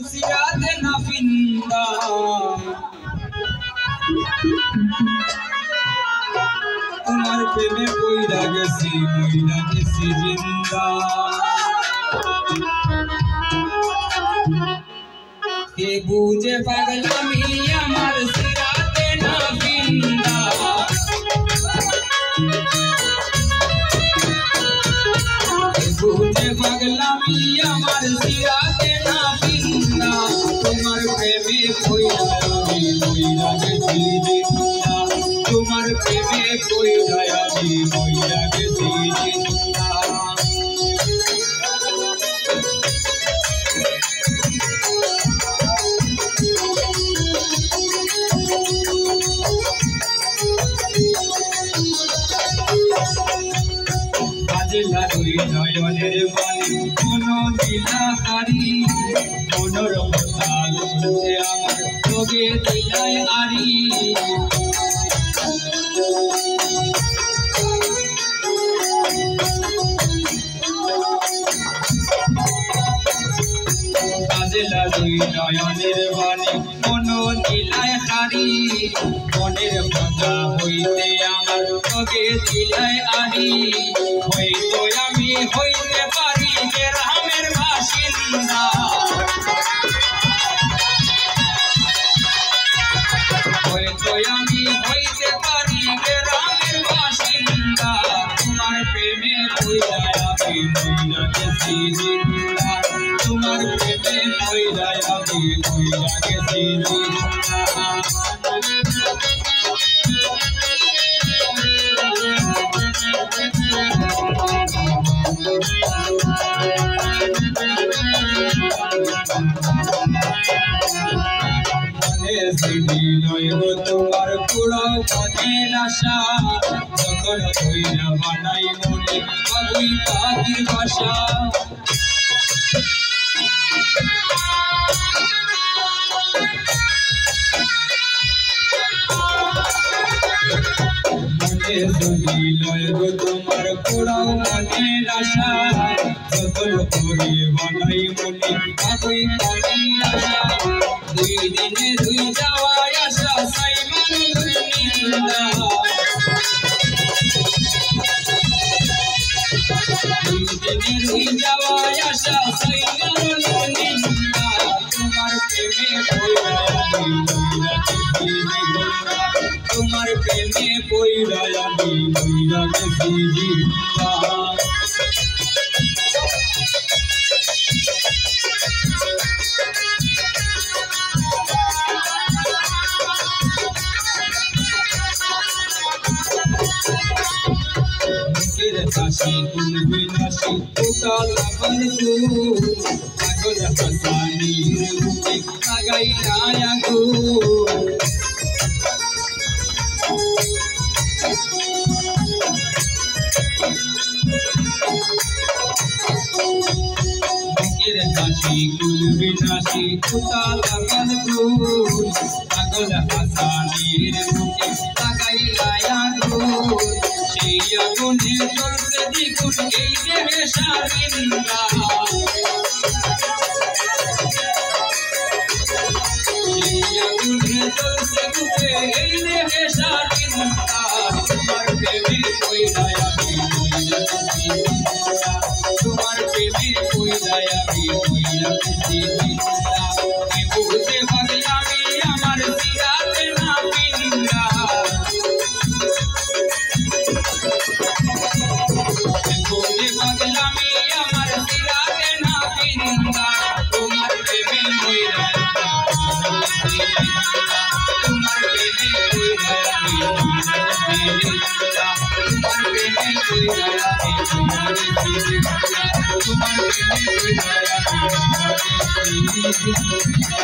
সিরাতে না ফিন্দা তোমার প্রেমে কইরা গেছি মইরা গেছি জিন্দা কে বুঝে পাগলামি আমার সিরাতে না ফিন্দা কে বুঝে পাগলামি আমার সিরাতে না ফিন্দা তোমার প্রেমে কইরা আমি মইরা গেছি জিন্দা তোমার প্রেমে কইরা আমি মইরা গেছি জিন্দা দুই নয়নের বাণী কোনো দিলাহারি মনোর কথা বলতে আমার তোকে দিলায় আরি বাজলা দুই নয়নের বাণী কোনো দিলায় হারি মনের কথা হইতে আমার তোকে দিলায় আরি হইতো আমি হইতে পারি গ্রামের বাসিন্দা হইতো আমি হইতে পারি গ্রামের বাসিন্দা তোমার প্রেমে কইরা আমি মইরা গেছি জিন্দা তোমার প্রেমে কইরা আমি মইরা গেছি জিন্দা তোমার পুরো মনের আশা যখন কইরা বানাই মনে বাবুই পাখির ভাষা মনে শুনিল তোমার পুরো মনের আশা যখন করে বানাই মনে বাবুই পাখির আশা দুই দিনে দুই যাওয়া আশা সাইমান নিন্দা দুই দিনে দুই যাওয়া আশা সাইমান নিন্দা তোমার প্রেমে কইরা আমি মইরা গেছি জিন্দা তোমার প্রেমে কইরা আমি মইরা গেছি জিন্দা হাসি কুলবি নাসি ওটা লাগান তু পাগল হাসানির মুখে লাগাই রায়া গো হাসি কুলবি নাসি ওটা লাগান তু পাগল হাসানির মুখে লাগাই রায়া গো সেই আগুনে জ্বলছে দ্বিগুণ এই দেহে স্বাধীনতা সেই আগুনে জ্বলছে বুকে এই দেহে স্বাধীনতা তোমার প্রেমে কইরা আমি মইরা গেছি জিন্দা তোমার প্রেমে কইরা আমি মইরা গেছি জিন্দা কে বুঝে পাগলামি আমার সিরাতে না ফিন্দা পাগলামি আমার সিরাতে না ফিন্দা তোমার প্রেমে কইরা তোমার প্রেমে কইরা আমি মইরা গেছি জিন্দা তোমার প্রেমে কইরা আমি মইরা গেছি জিন্দা তোমার প্রেমে কইরা আমি মইরা গেছি জিন্দা